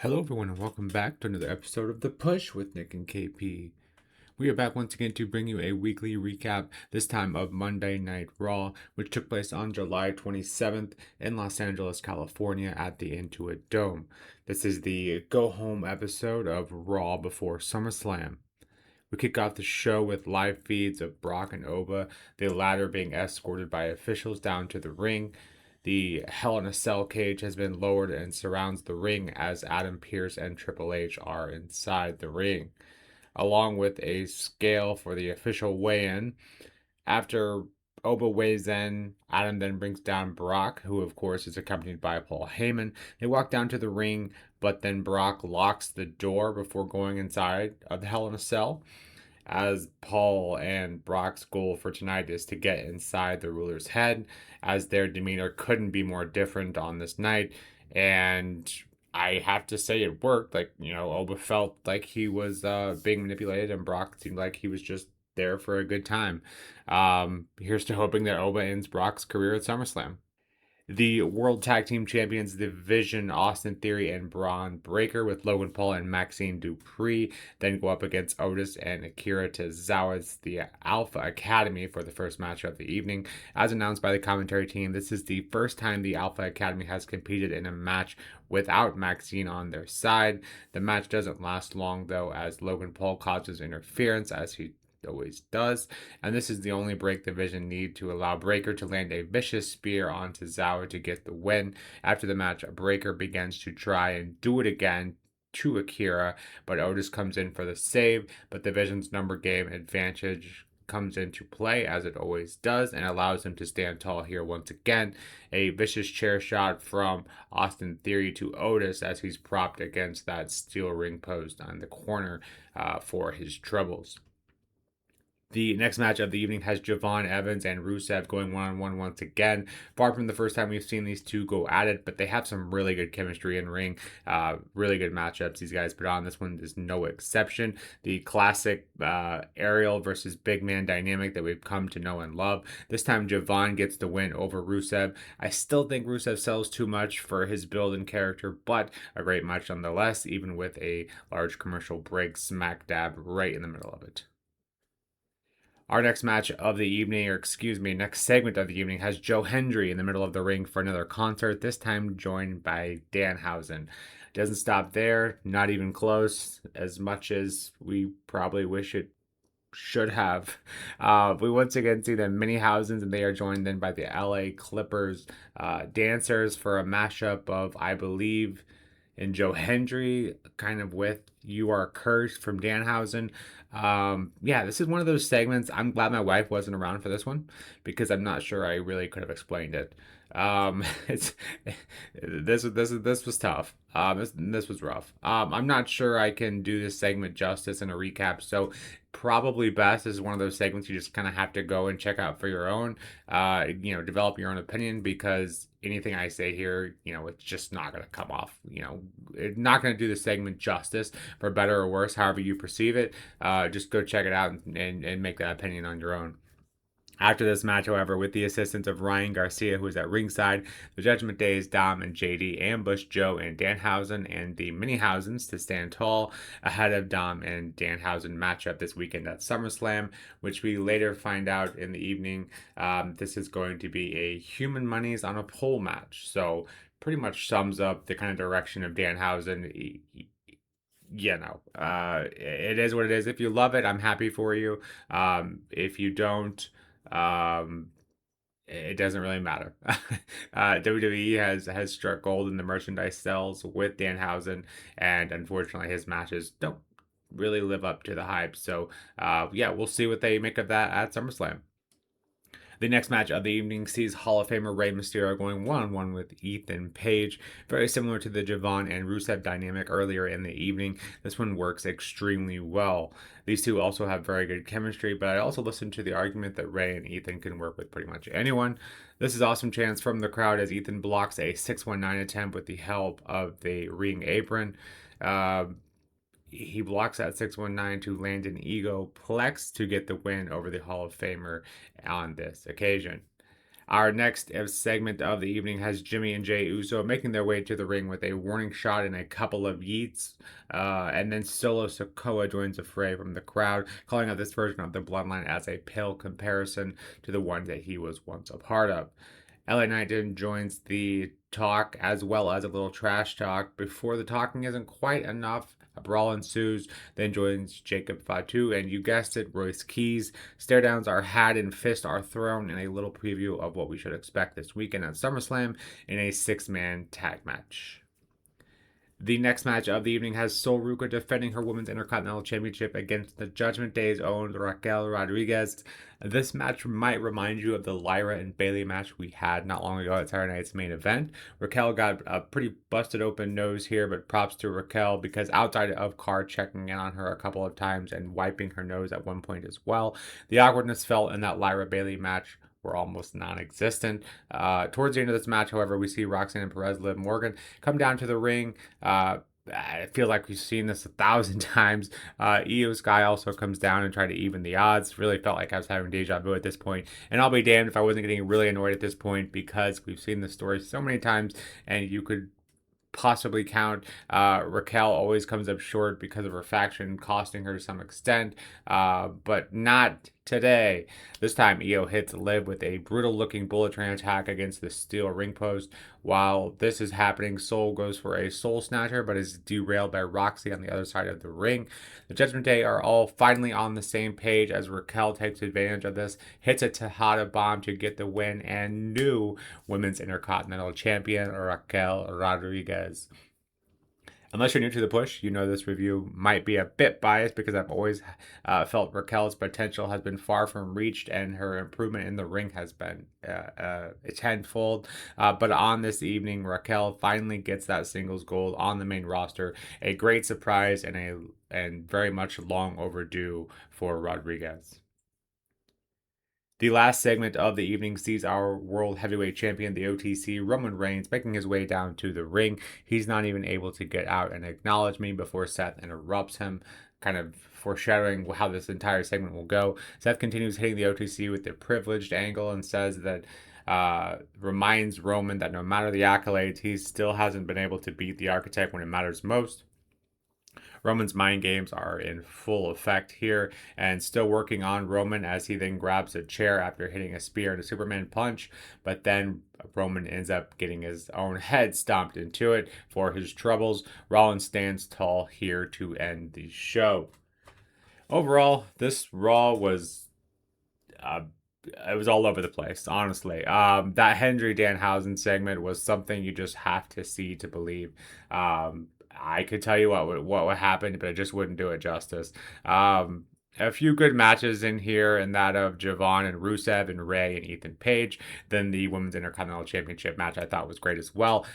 Hello, everyone, and welcome back to another episode of The Push with Nick and KP. We are back once again to bring you a weekly recap, this time of Monday Night Raw, which took place on July 27th in Los Angeles, California at the Intuit Dome. This is the go home episode of Raw before SummerSlam. We kick off the show with live feeds of Brock and Oba, the latter being escorted by officials down to the ring. The Hell in a Cell cage has been lowered and surrounds the ring as Adam Pearce and Triple H are inside the ring, along with a scale for the official weigh in. After Oba weighs in, Adam then brings down Brock, who of course is accompanied by Paul Heyman. They walk down to the ring, but then Brock locks the door before going inside of the Hell in a Cell, as Paul and Brock's goal for tonight is to get inside the ruler's head, as their demeanor couldn't be more different on this night. And I have to say it worked. Oba felt like he was being manipulated, and Brock seemed like he was just there for a good time. Here's to hoping that Oba ends Brock's career at SummerSlam. The World Tag Team Champions Division, Austin Theory and Braun Breaker, with Logan Paul and Maxine Dupree, then go up against Otis and Akira Tozawa's the Alpha Academy for the first match of the evening. As announced by the commentary team, this is the first time the Alpha Academy has competed in a match without Maxine on their side. The match doesn't last long, though, as Logan Paul causes interference, as he always does, and this is the only break the Vision need to allow Breaker to land a vicious spear onto Tozawa to get the win. After the match, Breaker begins to try and do it again to Akira, but Otis comes in for the save, but the Vision's number game advantage comes into play, as it always does, and allows him to stand tall here once again. A vicious chair shot from Austin Theory to Otis as he's propped against that steel ring post on the corner for his troubles. The next match of the evening has Javon, Evans, and Rusev going one-on-one once again. Far from the first time we've seen these two go at it, but they have some really good chemistry in ring. Really good matchups these guys put on. This one is no exception. The classic aerial versus big man dynamic that we've come to know and love. This time Javon gets the win over Rusev. I still think Rusev sells too much for his build and character, but a great match nonetheless, even with a large commercial break smack dab right in the middle of it. Our next match of the evening, or excuse me, next segment of the evening has Joe Hendry in the middle of the ring for another concert, this time joined by Danhausen. Doesn't stop there, not even close, as much as we probably wish it should have. We once again see the Mini-Hausens, and they are joined then by the LA Clippers dancers for a mashup of, I believe, and Joe Hendry, kind of with You Are Cursed from Danhausen. Yeah, this is one of those segments. I'm glad my wife wasn't around for this one, because I'm not sure I really could have explained it. It's this was tough. This was rough. I'm not sure I can do this segment justice in a recap, so probably best is one of those segments you just kind of have to go and check out for your own. Develop your own opinion, because anything I say here, it's just not going to come off. It's not going to do the segment justice, for better or worse, however you perceive it. Just go check it out and make that opinion on your own. After this match, however, with the assistance of Ryan Garcia, who is at ringside, the Judgment Day's Dom and JD ambush Joe and Danhausen and the Mini-Hausens to stand tall ahead of Dom and Danhausen matchup this weekend at SummerSlam, which we later find out in the evening. This is going to be a human monies on a pole match. So pretty much sums up the kind of direction of Danhausen. It is what it is. If you love it, I'm happy for you. If you don't, um, it doesn't really matter. WWE has struck gold in the merchandise sales with Danhausen, and unfortunately, his matches don't really live up to the hype. So, yeah, we'll see what they make of that at SummerSlam. The next match of the evening sees Hall of Famer Rey Mysterio going one-on-one with Ethan Paige. Very similar to the Javon and Rusev dynamic earlier in the evening. This one works extremely well. These two also have very good chemistry, but I also listened to the argument that Rey and Ethan can work with pretty much anyone. This is awesome chance from the crowd as Ethan blocks a 619 attempt with the help of the ring apron. He blocks that 619 to land an ego plex to get the win over the Hall of Famer on this occasion. Our next segment of the evening has Jimmy and Jey Uso making their way to the ring with a warning shot and a couple of yeets. And then Solo Sikoa joins the fray from the crowd, calling out this version of the Bloodline as a pale comparison to the one that he was once a part of. LA Knight then joins the talk as well as a little trash talk. Before the talking isn't quite enough, a brawl ensues, then joins Jacob Fatu, and you guessed it, Royce Keys. Stare downs are had and fists are thrown in a little preview of what we should expect this weekend at SummerSlam in a 6-man tag match. The next match of the evening has Sol Ruca defending her Women's Intercontinental Championship against the Judgment Day's own Raquel Rodriguez. This match might remind you of the Lyra and Bayley match we had not long ago at Saturday Night's main event. Raquel got a pretty busted open nose here, but props to Raquel because outside of Carr checking in on her a couple of times and wiping her nose at one point as well, the awkwardness felt in that Lyra Bayley match were almost non-existent. Towards the end of this match, however, we see Roxanne and Perez, Liv Morgan come down to the ring. I feel like we've seen this 1,000 times. Io Sky also comes down and try to even the odds. Really felt like I was having deja vu at this point. And I'll be damned if I wasn't getting really annoyed at this point because we've seen this story so many times and you could possibly count. Raquel always comes up short because of her faction costing her to some extent, but not today. This time, Io hits Liv with a brutal-looking bullet train attack against the steel ring post. While this is happening, Sol goes for a soul snatcher, but is derailed by Roxy on the other side of the ring. The Judgment Day are all finally on the same page as Raquel takes advantage of this, hits a Tejada bomb to get the win, and new Women's Intercontinental Champion Raquel Rodriguez. Unless you're new to the push, you know this review might be a bit biased because I've always felt Raquel's potential has been far from reached and her improvement in the ring has been tenfold. But on this evening, Raquel finally gets that singles gold on the main roster. A great surprise and very much long overdue for Rodriguez. The last segment of the evening sees our World Heavyweight Champion, the OTC, Roman Reigns, making his way down to the ring. He's not even able to get out and acknowledge me before Seth interrupts him, kind of foreshadowing how this entire segment will go. Seth continues hitting the OTC with the privileged angle and says that reminds Roman that no matter the accolades, he still hasn't been able to beat the Architect when it matters most. Roman's mind games are in full effect here and still working on Roman as he then grabs a chair after hitting a spear and a Superman punch. But then Roman ends up getting his own head stomped into it for his troubles. Rollins stands tall here to end the show. Overall, this Raw was it was all over the place, honestly. That Hendry Danhausen segment was something you just have to see to believe. I could tell you what would happen, but it just wouldn't do it justice. A few good matches in here, and that of Javon and Rusev and Ray and Ethan Page. Then the Women's Intercontinental Championship match I thought was great as well.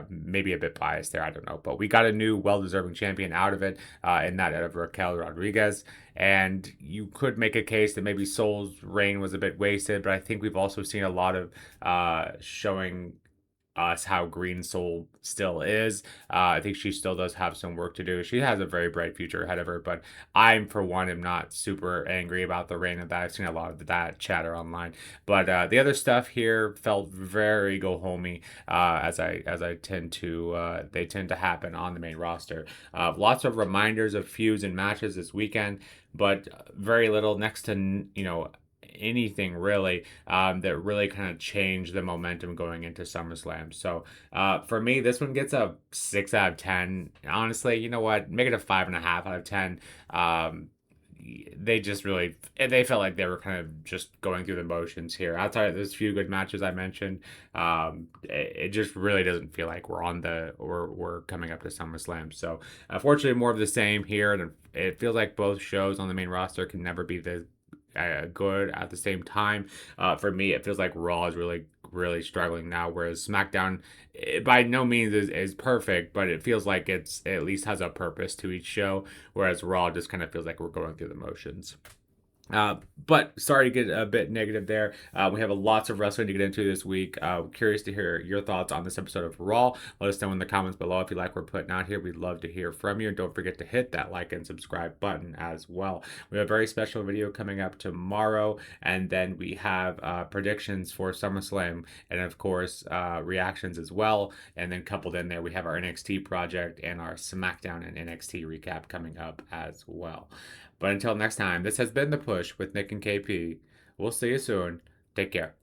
Maybe a bit biased there, I don't know. But we got a new well-deserving champion out of it, in that of Raquel Rodriguez. And you could make a case that maybe Sol's reign was a bit wasted, but I think we've also seen a lot of showing us how green Sol still is. I think she still does have some work to do. She has a very bright future ahead of her, but I'm, for one, am not super angry about the reign of that. I've seen a lot of that chatter online. But the other stuff here felt very go-homey, as I tend to, they tend to happen on the main roster. Lots of reminders of feuds and matches this weekend, but very little next to, anything really that really kind of changed the momentum going into SummerSlam. So for me, this one gets a 6 out of 10. Honestly, you know what? Make it a 5.5 out of 10. They felt like they were kind of just going through the motions here. Outside of those few good matches I mentioned, it just really doesn't feel like we're coming up to SummerSlam. So unfortunately, more of the same here, and it feels like both shows on the main roster can never be the good at the same time. For me, it feels like Raw is really struggling now, whereas SmackDown by no means is perfect, but it feels like it's at least has a purpose to each show, whereas Raw just kind of feels like we're going through the motions. But sorry to get a bit negative there. We have lots of wrestling to get into this week. Curious to hear your thoughts on this episode of Raw. Let us know in the comments below if you like what we're putting out here. We'd love to hear from you. And don't forget to hit that like and subscribe button as well. We have a very special video coming up tomorrow. And then we have predictions for SummerSlam and, of course, reactions as well. And then coupled in there, we have our NXT project and our SmackDown and NXT recap coming up as well. But until next time, this has been The Push with Nick and KP. We'll see you soon. Take care.